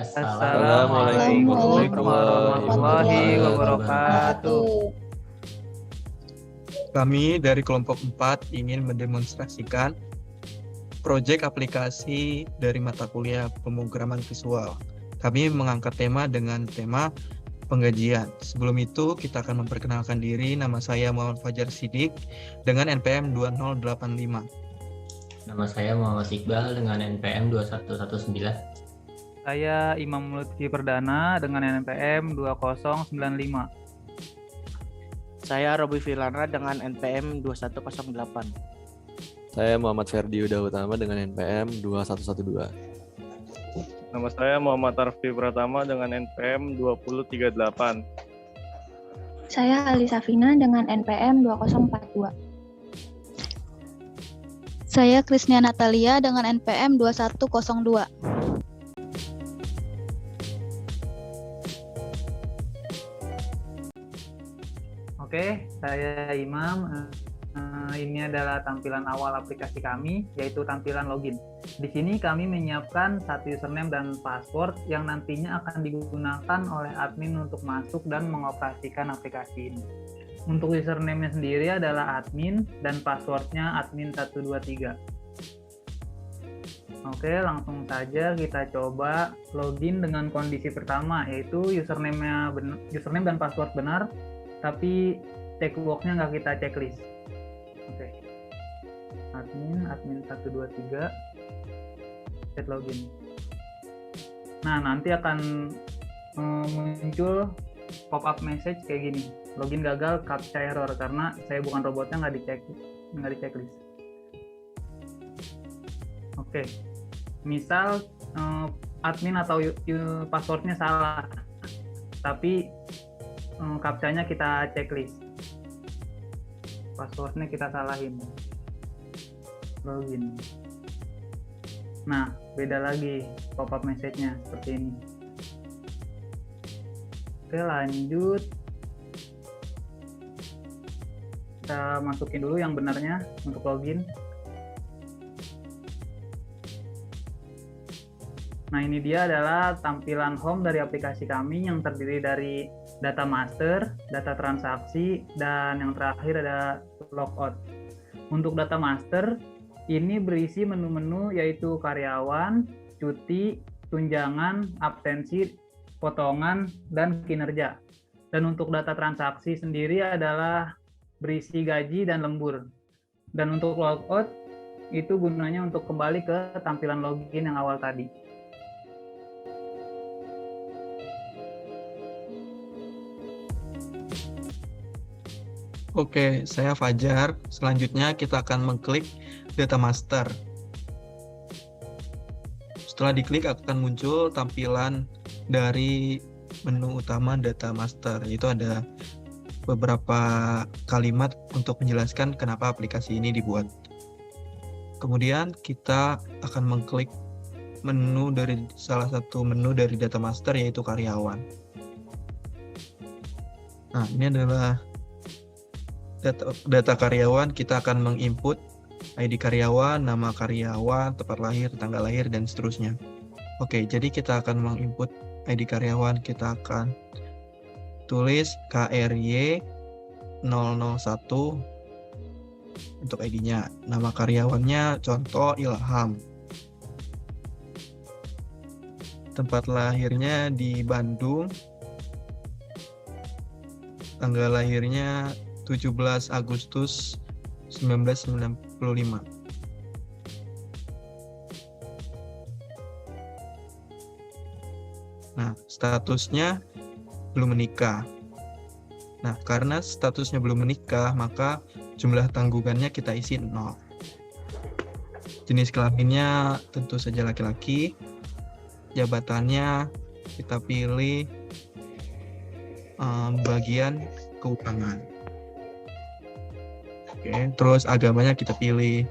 Assalamualaikum Assalamualaikum warahmatullahi warahmatullahi wabarakatuh. Kami dari kelompok 4 ingin mendemonstrasikan proyek aplikasi dari mata kuliah pemrograman visual. Kami mengangkat tema dengan tema penggajian. Sebelum itu, kita akan memperkenalkan diri. Nama saya Muhammad Fajar Sidik dengan NPM 2085. Nama saya Muhammad Iqbal dengan NPM 2119. Saya Imam Lutfi Perdana dengan NPM 2095. Saya Robi Firlana dengan NPM 2108. Saya Muhammad Ferdi Uda Utama dengan NPM 2112. Nama saya Muhammad Arfi Pratama dengan NPM 2038. Saya Ali Safina dengan NPM 2042. Saya Krisnia Natalia dengan NPM 2102. Oke, saya Imam. Ini adalah tampilan awal aplikasi kami, yaitu tampilan login. Di sini kami menyiapkan satu username dan password yang nantinya akan digunakan oleh admin untuk masuk dan mengoperasikan aplikasi ini. Untuk username-nya sendiri adalah admin dan passwordnya admin123. Oke, langsung saja kita coba login dengan kondisi pertama, yaitu username dan password benar, tapi checkbox-nya nggak kita checklist. Oke. Admin123 set login. Nah, nanti akan muncul pop-up message kayak gini. Login gagal, captcha error, karena saya bukan robotnya, nggak di checklist. Oke. Misal admin atau passwordnya salah, tapi captcha-nya kita checklist. Passwordnya kita salahin. Login. Nah, beda lagi pop-up message-nya seperti ini. Oke, lanjut. Kita masukin dulu yang benarnya untuk login. Nah, ini dia adalah tampilan home dari aplikasi kami yang terdiri dari data master, data transaksi, dan yang terakhir ada logout. Untuk data master, ini berisi menu-menu yaitu karyawan, cuti, tunjangan, absensi, potongan, dan kinerja. Dan untuk data transaksi sendiri adalah berisi gaji dan lembur. Dan untuk logout, itu gunanya untuk kembali ke tampilan login yang awal tadi. Oke, saya Fajar. Selanjutnya kita akan mengklik data master. Setelah diklik akan muncul tampilan dari menu utama data master. Itu ada beberapa kalimat untuk menjelaskan kenapa aplikasi ini dibuat. Kemudian kita akan mengklik menu dari salah satu menu dari data master, yaitu karyawan. Nah, ini adalah data karyawan. Kita akan menginput ID karyawan, nama karyawan, tempat lahir, tanggal lahir, dan seterusnya. Oke, jadi kita akan menginput ID karyawan. Kita akan tulis KRY 001 untuk ID-nya. Nama karyawannya contoh Ilham. Tempat lahirnya di Bandung. Tanggal lahirnya 17 Agustus 1995. Nah, statusnya belum menikah. Nah, karena statusnya belum menikah, maka jumlah tanggungannya kita isi 0. Jenis kelaminnya tentu saja laki-laki. Jabatannya kita pilih bagian keuangan. Oke, terus agamanya kita pilih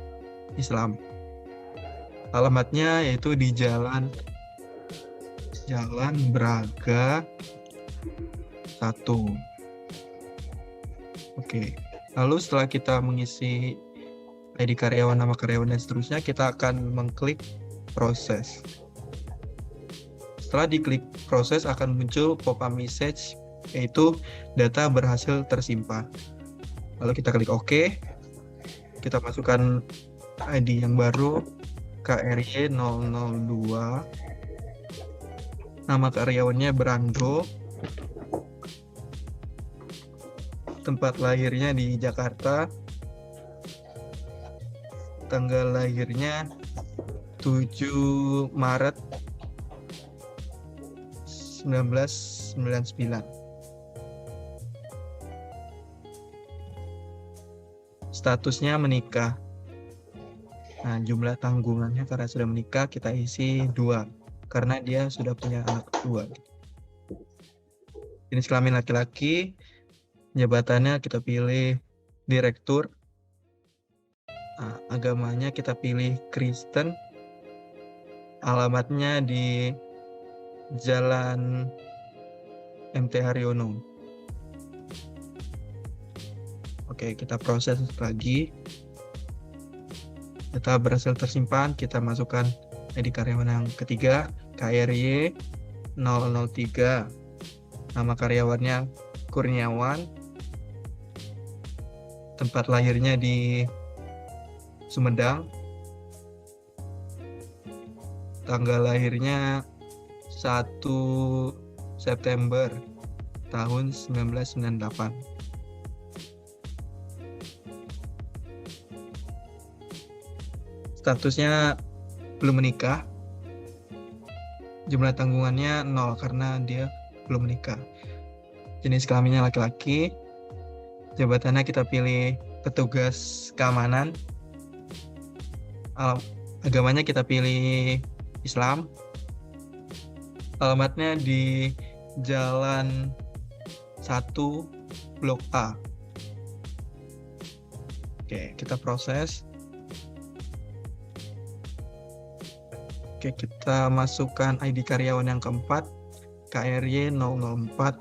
Islam. Alamatnya yaitu di Jalan Braga 1. Oke. Lalu setelah kita mengisi ID karyawan, nama karyawan, dan seterusnya, kita akan mengklik proses. Setelah diklik proses akan muncul pop-up message yaitu data berhasil tersimpan. Lalu kita klik OK. Kita masukkan ID yang baru KRY002. Nama karyawannya Brando. Tempat lahirnya di Jakarta. Tanggal lahirnya 7 Maret 1999. Statusnya menikah. Nah, jumlah tanggungannya karena sudah menikah kita isi 2 karena dia sudah punya anak 2. Jenis kelamin laki-laki, jabatannya kita pilih direktur. Nah, agamanya kita pilih Kristen. Alamatnya di Jalan MT Haryono. Oke, kita proses lagi. Data berhasil tersimpan, kita masukkan ID karyawan yang ketiga, KRY 003. Nama karyawannya Kurniawan. Tempat lahirnya di Sumedang. Tanggal lahirnya 1 September tahun 1998. Statusnya belum menikah. Jumlah tanggungannya 0 karena dia belum menikah. Jenis kelaminnya laki-laki. Jabatannya kita pilih petugas keamanan. Agamanya kita pilih Islam. Alamatnya di Jalan 1 Blok A. Oke, kita proses. Oke, kita masukkan ID karyawan yang keempat, KRY 004.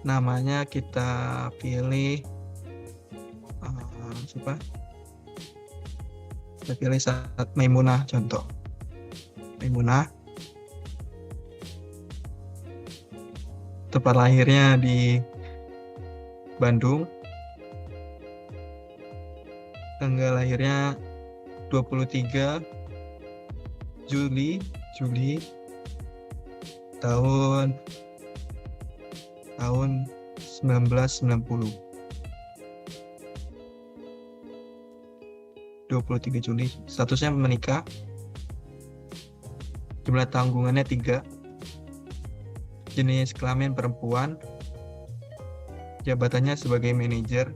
Namanya kita pilih siapa? Kita pilih saat Maimunah contoh. Maimunah. Tempat lahirnya di Bandung. Tanggal lahirnya 23 Juli tahun 1990. 23 Juli. Statusnya menikah. Jumlah tanggungannya 3. Jenis kelamin perempuan. Jabatannya sebagai manajer.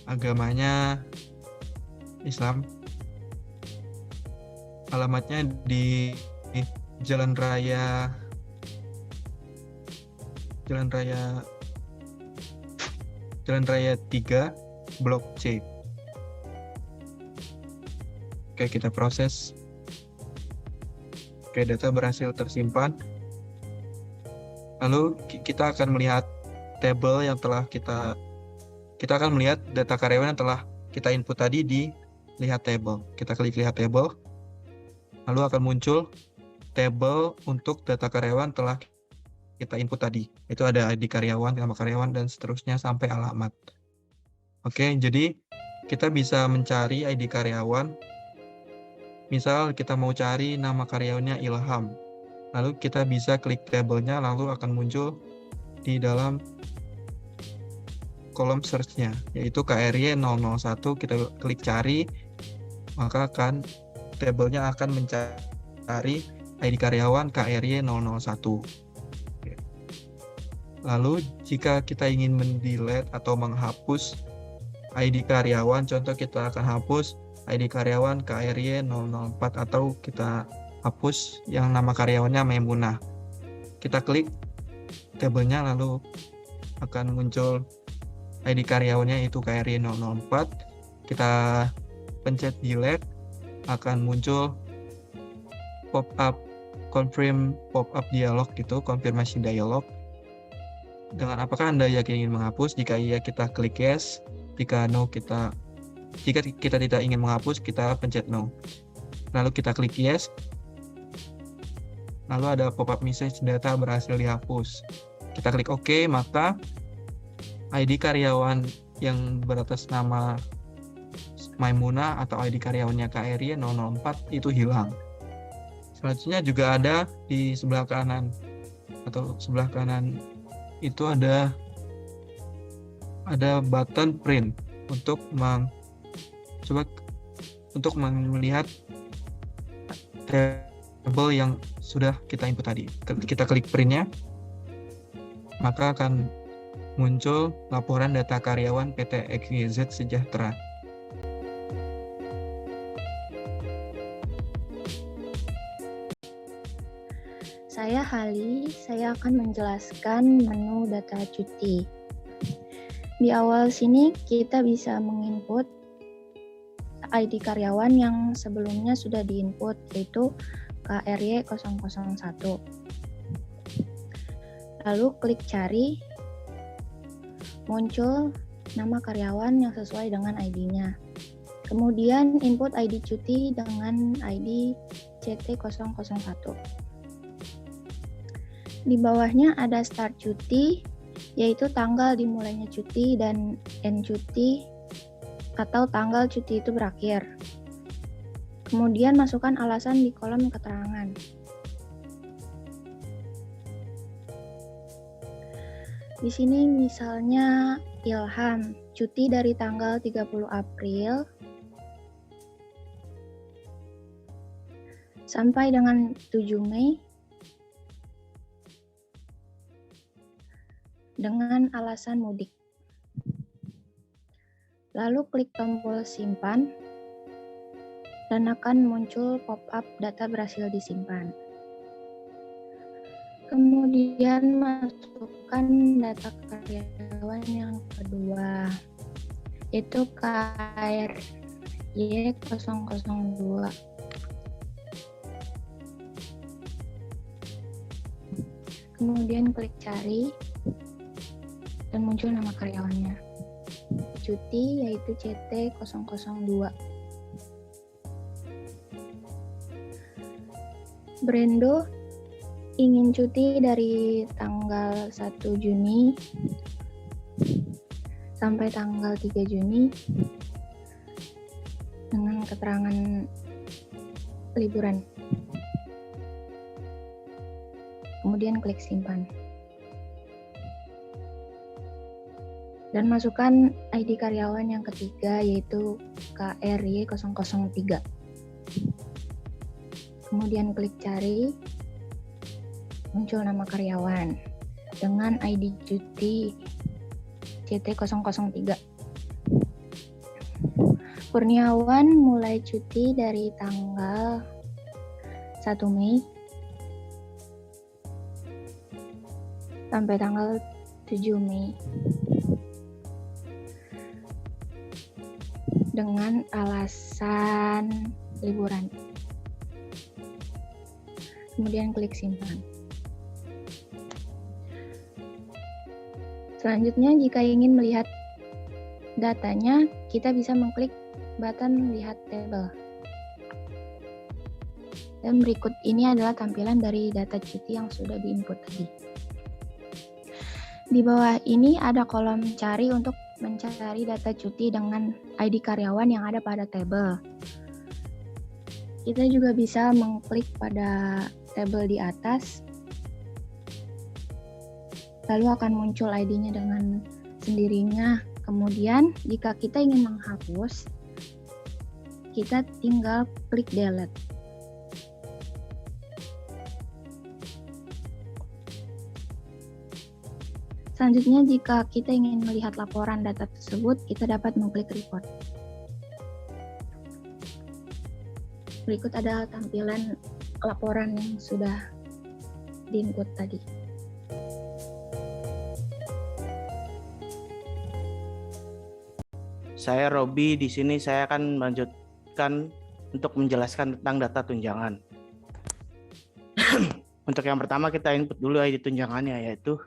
Agamanya Islam. Alamatnya di Jalan Raya 3 Blok C. Oke, kita proses. Oke, data berhasil tersimpan. Lalu kita akan melihat tabel yang telah kita akan melihat data karyawan yang telah kita input tadi di lihat table. Kita klik lihat table. Lalu akan muncul tabel untuk data karyawan telah kita input tadi. Itu ada ID karyawan, nama karyawan, dan seterusnya sampai alamat. Oke, jadi kita bisa mencari ID karyawan. Misal kita mau cari nama karyawannya Ilham. Lalu kita bisa klik tabelnya, lalu akan muncul di dalam kolom search-nya, yaitu KRY 001. Kita klik cari, maka tabelnya akan mencari ID karyawan KRY 001. Lalu jika kita ingin mendelete atau menghapus ID karyawan, contoh kita akan hapus ID karyawan KRY 004 atau kita hapus yang nama karyawannya Maimunah. Kita klik tabelnya, lalu akan muncul ID karyawannya itu KRY 004. Kita pencet delete, akan muncul pop-up confirm pop-up dialog gitu, konfirmasi dialog. Dengan apakah Anda yakin ingin menghapus? Jika iya, kita klik yes. Jika kita tidak ingin menghapus, kita pencet no. Lalu kita klik yes. lalu ada pop-up message data berhasil dihapus. Kita klik OK, maka ID karyawan yang beratas nama Maimuna atau ID karyawannya KRY 004 itu hilang. Selanjutnya juga ada di sebelah kanan itu ada button print untuk melihat tabel yang sudah kita input tadi. Kita klik printnya, maka akan muncul laporan data karyawan PT XYZ Sejahtera. Saya Hali, saya akan menjelaskan menu data cuti. Di awal sini kita bisa menginput ID karyawan yang sebelumnya sudah diinput, yaitu KRY 001. Lalu klik cari, muncul nama karyawan yang sesuai dengan ID-nya. Kemudian input ID cuti dengan ID CT001. Di bawahnya ada start cuti, yaitu tanggal dimulainya cuti, dan end cuti atau tanggal cuti itu berakhir. Kemudian masukkan alasan di kolom keterangan. Di sini misalnya Ilham, cuti dari tanggal 30 April sampai dengan 7 Mei dengan alasan mudik. Lalu klik tombol simpan dan akan muncul pop-up data berhasil disimpan. Kemudian masukkan data karyawan yang kedua, yaitu KRY 002. Kemudian klik cari dan muncul nama karyawannya. Cuti yaitu CT002. Brendo ingin cuti dari tanggal 1 Juni sampai tanggal 3 Juni dengan keterangan liburan. Kemudian klik simpan. Dan masukkan ID karyawan yang ketiga, yaitu KRY 003. Kemudian klik cari, muncul nama karyawan dengan ID cuti CT003. Kurniawan mulai cuti dari tanggal 1 Mei sampai tanggal 7 Mei. Dengan alasan liburan. Kemudian klik simpan. Selanjutnya, jika ingin melihat datanya, kita bisa mengklik button lihat tabel. Dan berikut ini adalah tampilan dari data cuti yang sudah diinput tadi. Di bawah ini ada kolom cari untuk mencari data cuti dengan ID karyawan yang ada pada tabel. Kita juga bisa mengklik pada tabel di atas, lalu akan muncul ID-nya dengan sendirinya. Kemudian, jika kita ingin menghapus, kita tinggal klik delete. Selanjutnya, jika kita ingin melihat laporan data tersebut, kita dapat mengklik report. Berikut ada tampilan laporan yang sudah diinput tadi. Saya Robi, di sini saya akan melanjutkan untuk menjelaskan tentang data tunjangan. Untuk yang pertama kita input dulu ID tunjangannya, yaitu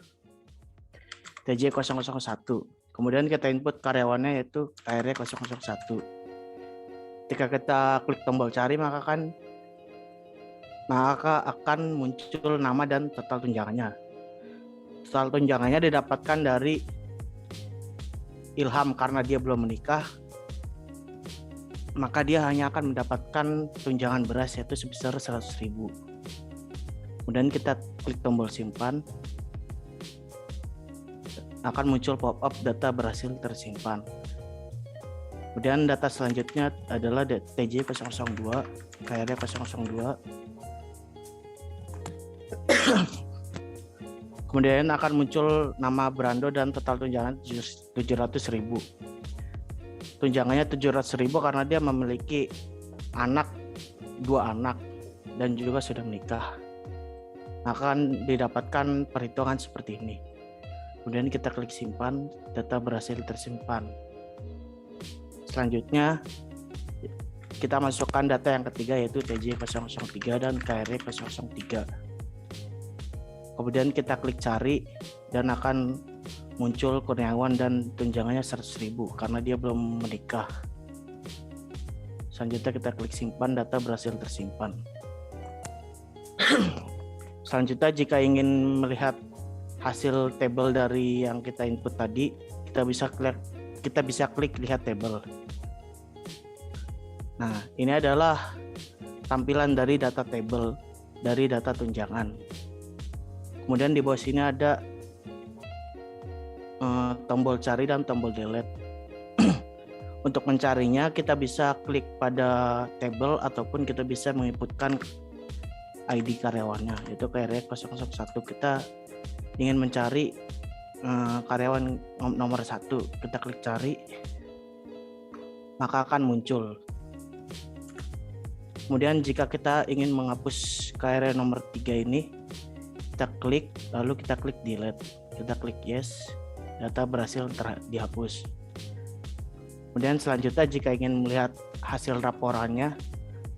TJ001. Kemudian kita input karyawannya, yaitu KRY 001. Ketika kita klik tombol cari, maka kan maka akan muncul nama dan total tunjangannya. Total tunjangannya didapatkan dari Ilham karena dia belum menikah, maka dia hanya akan mendapatkan tunjangan beras yaitu sebesar 100.000. Kemudian kita klik tombol simpan, akan muncul pop-up data berhasil tersimpan. Kemudian data selanjutnya adalah TJ002, KRY 002. Kemudian akan muncul nama Brando dan total tunjangan 700.000. Tunjangannya 700.000 karena dia memiliki dua anak dan juga sudah menikah. Akan didapatkan perhitungan seperti ini. Kemudian kita klik simpan, data berhasil tersimpan. Selanjutnya kita masukkan data yang ketiga yaitu TJ003 dan KRY 003. Kemudian kita klik cari dan akan muncul Kurniawan dan tunjangannya 100.000 karena dia belum menikah. Selanjutnya kita klik simpan, data berhasil tersimpan. Selanjutnya jika ingin melihat hasil tabel dari yang kita input tadi, kita bisa klik lihat tabel. Nah, ini adalah tampilan dari data tabel dari data tunjangan. Kemudian di bawah sini ada tombol cari dan tombol delete. Untuk mencarinya kita bisa klik pada tabel ataupun kita bisa menginputkan ID karyawannya, yaitu KRY 001. Kita ingin mencari karyawan nomor 1, kita klik cari, maka akan muncul. Kemudian jika kita ingin menghapus KRY nomor 3 ini, kita klik, lalu kita klik delete, kita klik yes, data berhasil dihapus. Kemudian selanjutnya jika ingin melihat hasil laporannya,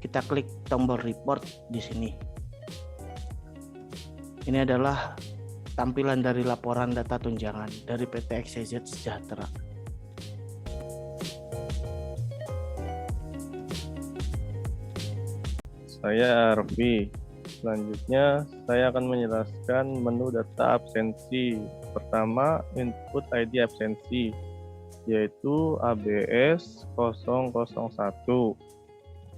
kita klik tombol report di sini. Ini adalah tampilan dari laporan data tunjangan dari PT XYZ Sejahtera. Saya Arfi. Selanjutnya, saya akan menjelaskan menu data absensi. Pertama, input ID absensi, yaitu ABS 001.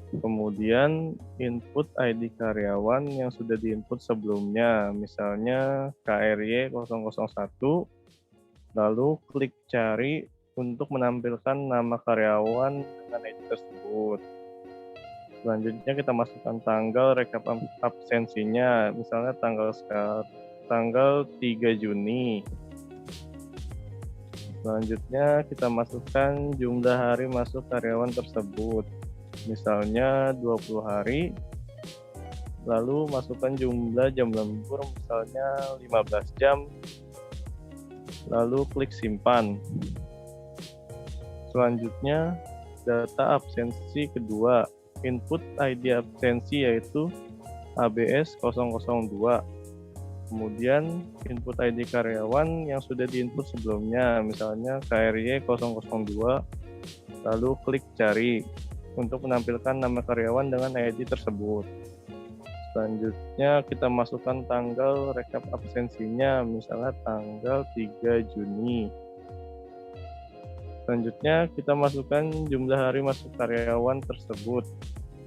Kemudian, input ID karyawan yang sudah diinput sebelumnya, misalnya KRY 001, lalu klik cari untuk menampilkan nama karyawan dengan ID tersebut. Selanjutnya kita masukkan tanggal rekap absensinya, misalnya tanggal 3 Juni. Selanjutnya kita masukkan jumlah hari masuk karyawan tersebut, misalnya 20 hari. Lalu masukkan jumlah jam lembur, misalnya 15 jam. Lalu klik simpan. Selanjutnya data absensi kedua, input ID absensi yaitu ABS 002. Kemudian input ID karyawan yang sudah diinput sebelumnya, misalnya KRY 002, lalu klik cari untuk menampilkan nama karyawan dengan ID tersebut. Selanjutnya kita masukkan tanggal rekap absensinya, misalnya tanggal 3 Juni. Selanjutnya kita masukkan jumlah hari masuk karyawan tersebut,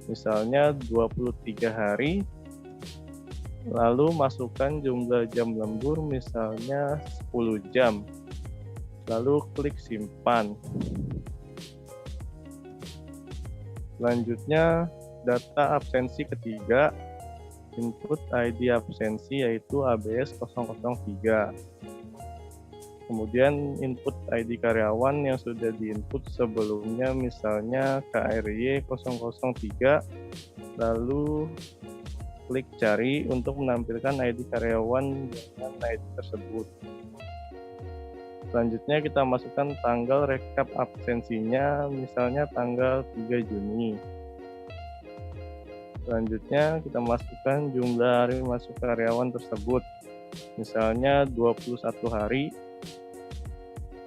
misalnya 23 hari. Lalu masukkan jumlah jam lembur, misalnya 10 jam. Lalu klik simpan. Selanjutnya data absensi ketiga, input ID absensi yaitu ABS 003. Kemudian input ID karyawan yang sudah diinput sebelumnya, misalnya KRY 003, lalu klik cari untuk menampilkan ID karyawan dengan ID tersebut. Selanjutnya kita masukkan tanggal rekap absensinya, misalnya tanggal 3 Juni. Selanjutnya kita masukkan jumlah hari masuk karyawan tersebut, misalnya 21 hari.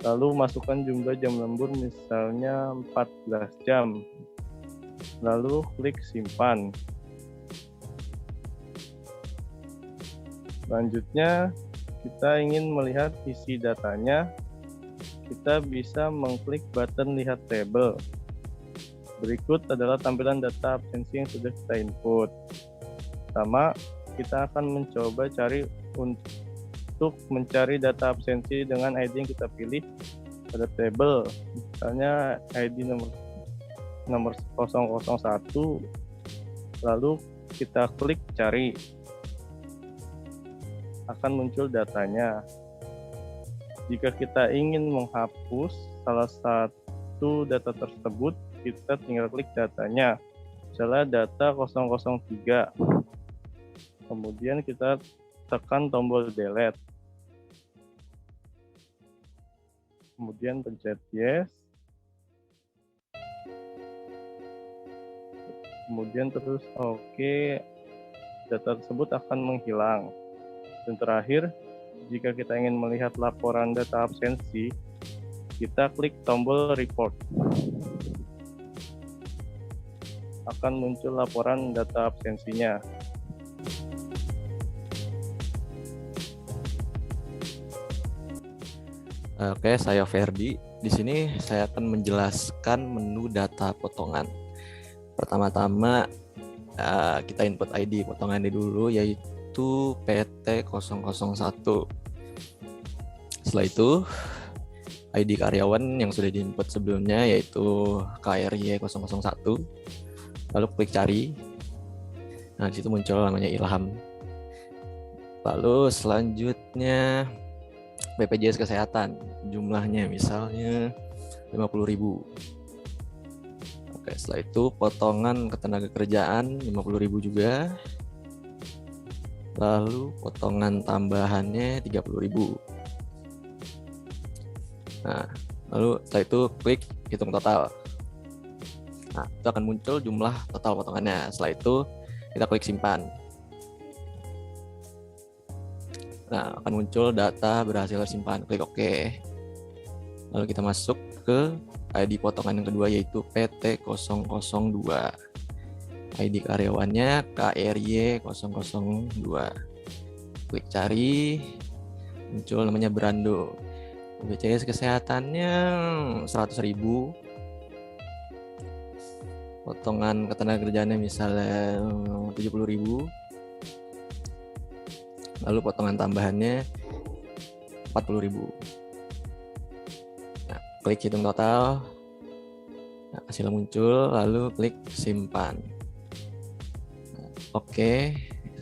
Lalu masukkan jumlah jam lembur, misalnya 14 jam. Lalu klik simpan. Selanjutnya, kita ingin melihat isi datanya. Kita bisa mengklik button lihat tabel. Berikut adalah tampilan data absensi yang sudah kita input. Pertama, kita akan mencoba cari untuk mencari data absensi dengan ID yang kita pilih pada tabel. Misalnya ID nomor 001, lalu kita klik cari. Akan muncul datanya. Jika kita ingin menghapus salah satu data tersebut, kita tinggal klik datanya. Misalnya data 003. Kemudian kita tekan tombol delete. Kemudian pencet yes. Kemudian terus oke. Data tersebut akan menghilang. Dan terakhir, jika kita ingin melihat laporan data absensi, kita klik tombol report. Akan muncul laporan data absensinya. Oke, saya Ferdi. Di sini saya akan menjelaskan menu data potongan. Pertama-tama kita input ID potongannya dulu, yaitu PT001. Setelah itu ID karyawan yang sudah diinput sebelumnya, yaitu KRY001. Lalu klik cari. Nah, di situ muncul namanya Ilham. Lalu selanjutnya BPJS Kesehatan, jumlahnya misalnya 50.000. Oke, setelah itu potongan ketenagakerjaan 50.000 juga. Lalu potongan tambahannya 30.000. Nah, lalu setelah itu klik hitung total. Nah, itu akan muncul jumlah total potongannya. Setelah itu kita klik simpan. Nah, akan muncul data berhasil simpan. Klik OK. Lalu kita masuk ke ID potongan yang kedua, yaitu PT002. ID karyawannya KRY002. Klik cari. Muncul namanya Brando. BPJS kesehatannya 100.000. Potongan ketenagakerjaannya misalnya 70.000. Lalu potongan tambahannya 40.000. Nah, klik hitung total. Nah, hasil muncul, lalu klik simpan. Nah, oke,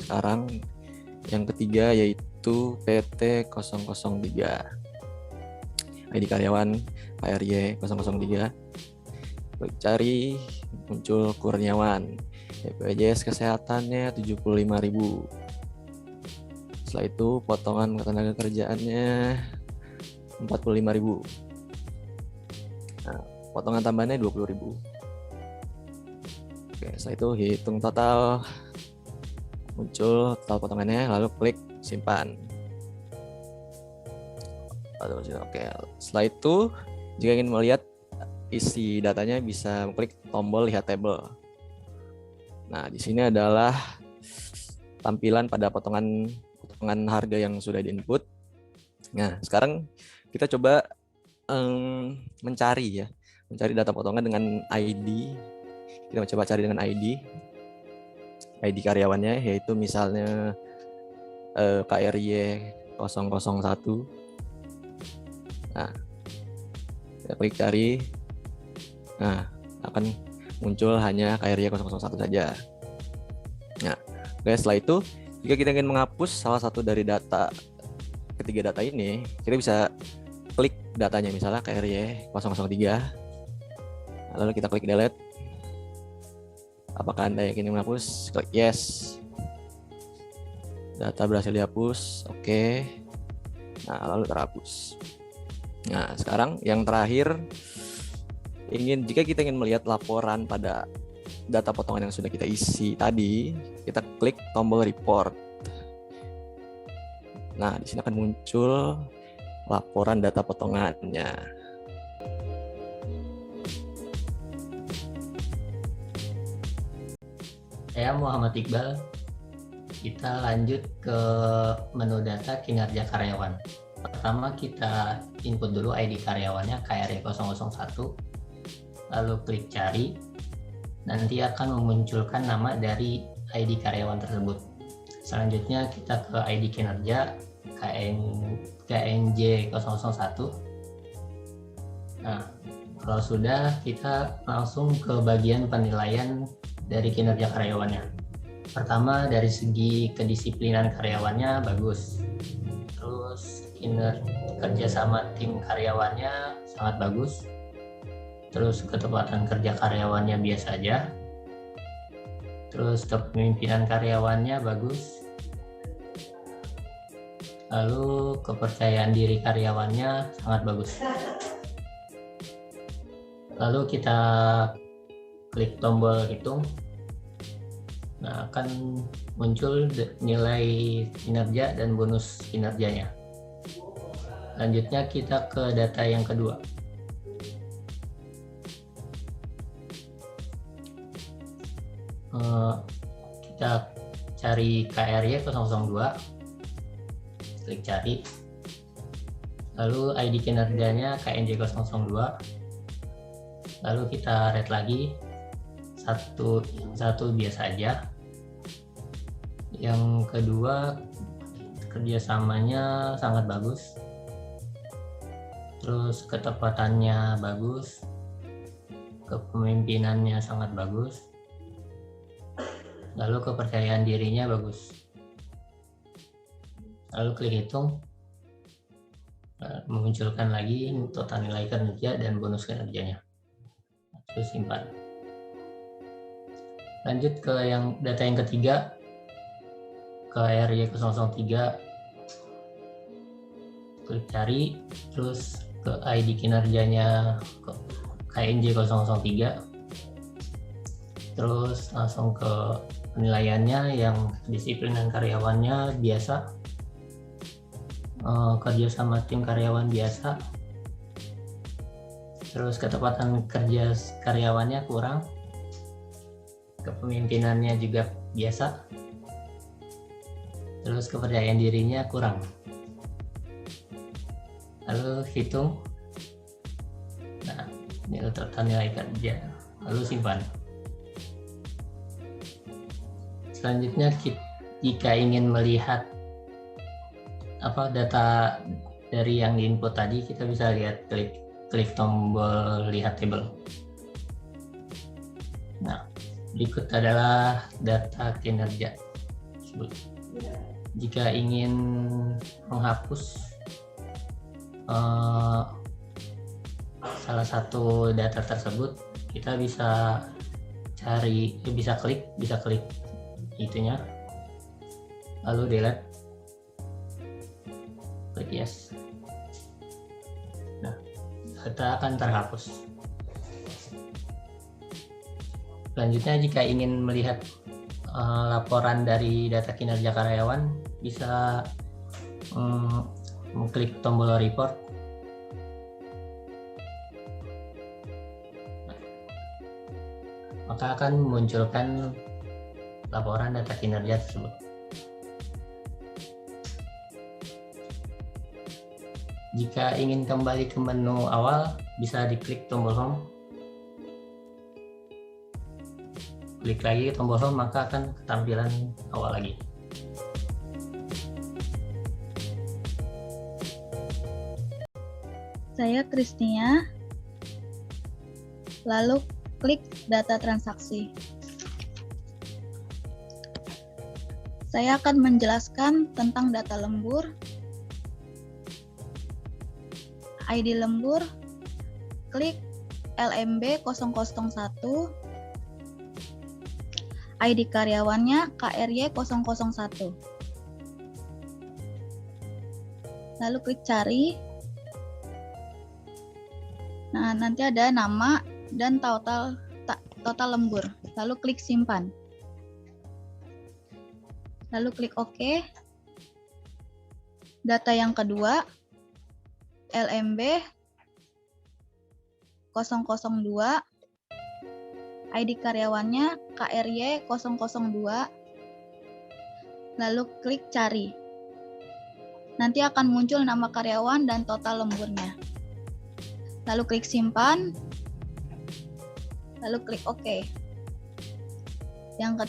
sekarang yang ketiga yaitu PT003. ID karyawan KRY003. Klik cari, muncul Kurniawan. BPJS kesehatannya 75.000. Setelah itu potongan ketenagakerjaannya 45.000. Nah, potongan tambahannya 20.000. Oke, setelah itu hitung total, muncul total potongannya, lalu klik simpan. Oke, setelah itu jika ingin melihat isi datanya bisa klik tombol lihat tabel. Nah, di sini adalah tampilan pada potongan harga yang sudah diinput. Nah, sekarang kita coba mencari data potongan dengan ID. Kita coba cari dengan ID karyawannya, yaitu misalnya KRY001. Nah, kita klik cari. Nah, akan muncul hanya KRY001 saja. Nah, oke, setelah itu jika kita ingin menghapus salah satu dari ketiga data ini, kita bisa klik datanya, misalnya KRY003. Nah, lalu kita klik delete. Apakah Anda ingin menghapus? Klik yes. Data berhasil dihapus. Oke. Nah, lalu terhapus. Nah, sekarang yang terakhir, jika kita ingin melihat laporan pada data potongan yang sudah kita isi tadi, kita klik tombol report. Nah, di sini akan muncul laporan data potongannya. Saya Muhammad Iqbal. kita lanjut ke menu data kinerja karyawan. Pertama kita input dulu ID karyawannya KRY 001, lalu klik cari. Nanti akan memunculkan nama dari ID karyawan tersebut. Selanjutnya kita ke ID kinerja KNJ 001. Nah, kalau sudah, kita langsung ke bagian penilaian dari kinerja karyawannya. Pertama, dari segi kedisiplinan karyawannya bagus. Terus kerja sama tim karyawannya sangat bagus. Terus ketepatan kerja karyawannya biasa aja. Terus kepemimpinan karyawannya bagus. Lalu kepercayaan diri karyawannya sangat bagus. Lalu kita klik tombol hitung. Nah, akan muncul nilai kinerja dan bonus kinerjanya. Selanjutnya kita ke data yang kedua. Kita cari KRY 002, klik cari, lalu ID kinerjanya KNJ 002, lalu kita rate lagi satu biasa aja. Yang kedua, kerjasamanya sangat bagus, terus ketepatannya bagus, kepemimpinannya sangat bagus, lalu kepercayaan dirinya bagus. Lalu klik hitung, memunculkan lagi total nilai kinerja dan bonus kinerjanya. Terus simpan. Lanjut ke data yang ketiga, KRY 003, klik cari, terus ke ID kinerjanya KNJ 003, terus langsung ke penilaiannya yang disiplinan karyawannya biasa, kerja sama tim karyawan biasa, terus ketepatan kerja karyawannya kurang, kepemimpinannya juga biasa, terus kepercayaan dirinya kurang. Lalu hitung. Nah, ini total nilai kerja. Lalu simpan. Selanjutnya, jika ingin melihat data dari yang diinput tadi, kita bisa lihat, klik tombol lihat tabel. Nah, berikut adalah data kinerja tersebut. Jika ingin menghapus salah satu data tersebut, kita bisa klik itunya, lalu delete, klik yes. Nah, data akan terhapus. Selanjutnya, jika ingin melihat laporan dari data kinerja karyawan, bisa mengklik tombol report. Maka akan memunculkan laporan data kinerja tersebut. Jika ingin kembali ke menu awal, bisa diklik tombol home. Klik lagi tombol home, maka akan ke tampilan awal lagi. Saya Kristia. Lalu klik data transaksi. Saya akan menjelaskan tentang data lembur, ID lembur, klik LMB 001, ID karyawannya KRY 001. Lalu klik cari. Nah, nanti ada nama dan total lembur. Lalu klik simpan. Lalu klik OK. Data yang kedua, LMB 002, ID karyawannya KRY 002, lalu klik cari. Nanti akan muncul nama karyawan dan total lemburnya. Lalu klik simpan, lalu klik OK. Yang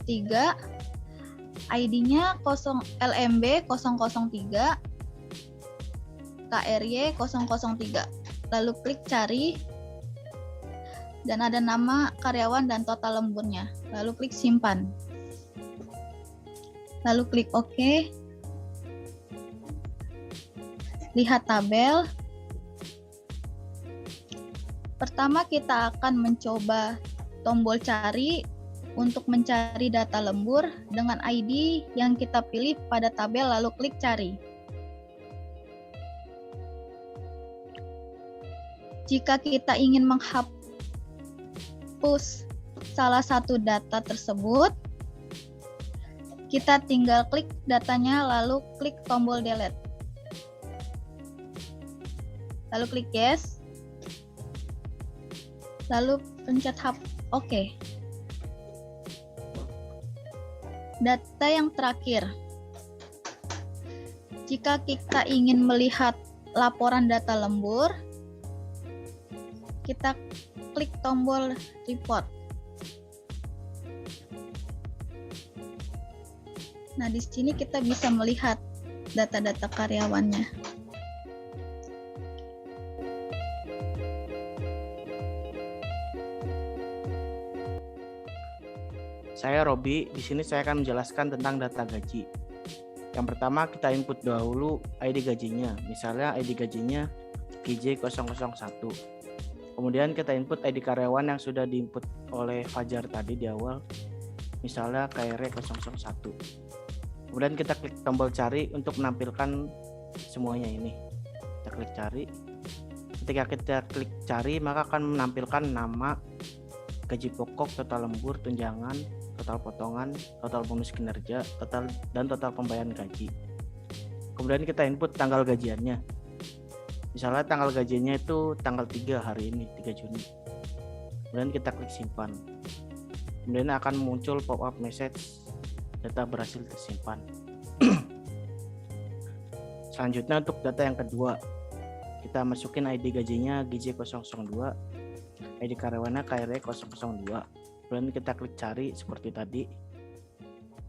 ketiga, ID-nya LMB 003, KRY 003. Lalu klik cari, dan ada nama karyawan dan total lemburnya. Lalu klik simpan. Lalu klik OK. Lihat tabel. Pertama kita akan mencoba tombol cari untuk mencari data lembur dengan ID yang kita pilih pada tabel, lalu klik cari. Jika kita ingin menghapus salah satu data tersebut, kita tinggal klik datanya lalu klik tombol delete. Lalu klik yes. Lalu pencet OK. Data yang terakhir. Jika kita ingin melihat laporan data lembur, kita klik tombol report. Nah, di sini kita bisa melihat data-data karyawannya. Saya Robi, di sini saya akan menjelaskan tentang data gaji. Yang pertama kita input dahulu ID gajinya, misalnya ID gajinya GJ001. Kemudian kita input ID karyawan yang sudah diinput oleh Fajar tadi di awal, misalnya KRY 001. Kemudian kita klik tombol cari untuk menampilkan semuanya ini. Kita klik cari. Ketika kita klik cari, maka akan menampilkan nama, gaji pokok, total lembur, tunjangan, total potongan, total bonus kinerja, dan total pembayaran gaji. Kemudian kita input tanggal gajiannya. Misalnya tanggal gajiannya itu tanggal 3 hari ini, 3 Juni. Kemudian kita klik simpan. Kemudian akan muncul pop-up message, data berhasil tersimpan. Selanjutnya untuk data yang kedua, kita masukin ID gajinya GJ002, ID karyawannya KRY 002. Kemudian kita klik cari seperti tadi.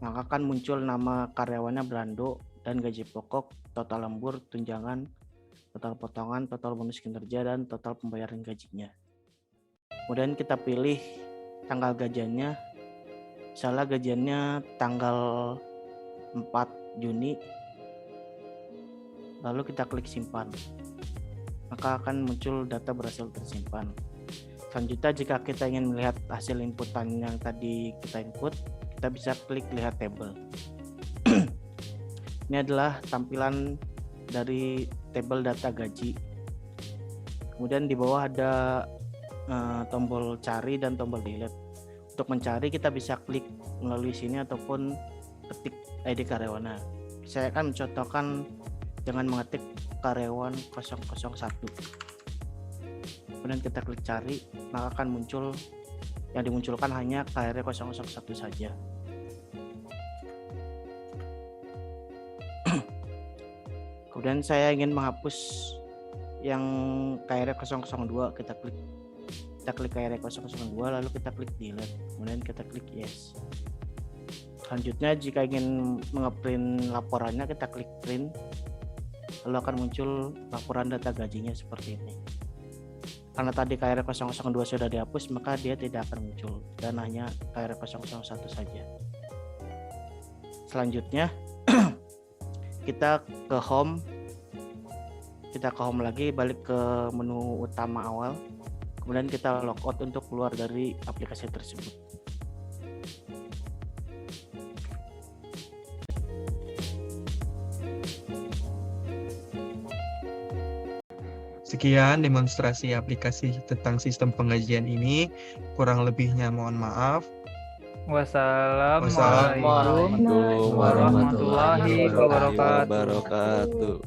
Maka akan muncul nama karyawannya Brando dan gaji pokok, total lembur, tunjangan, total potongan, total bonus kinerja, dan total pembayaran gajinya. Kemudian kita pilih tanggal gajiannya. Misalnya gajiannya tanggal 4 Juni. Lalu kita klik simpan. Maka akan muncul data berhasil tersimpan. Selanjutnya jika kita ingin melihat hasil inputan yang tadi kita input, kita bisa klik lihat tabel. Ini adalah tampilan dari tabel data gaji. Kemudian di bawah ada tombol cari dan tombol delete. Untuk mencari kita bisa klik melalui sini ataupun ketik ID karyawannya. Saya akan mencontohkan dengan mengetik karyawan 001. Kemudian kita klik cari, maka akan muncul yang dimunculkan hanya KRY 001 saja. Kemudian saya ingin menghapus yang KRY 002, kita klik KRY 002, lalu kita klik delete, kemudian kita klik yes. Selanjutnya jika ingin ngeprint laporannya, kita klik print, lalu akan muncul laporan data gajinya seperti ini. Karena tadi KRY 002 sudah dihapus, maka dia tidak akan muncul dan hanya KRY 001 saja. Selanjutnya kita ke home lagi, balik ke menu utama awal, kemudian kita logout untuk keluar dari aplikasi tersebut. Sekian demonstrasi aplikasi tentang sistem penggajian ini. Kurang lebihnya mohon maaf. Wassalamualaikum warahmatullahi wabarakatuh.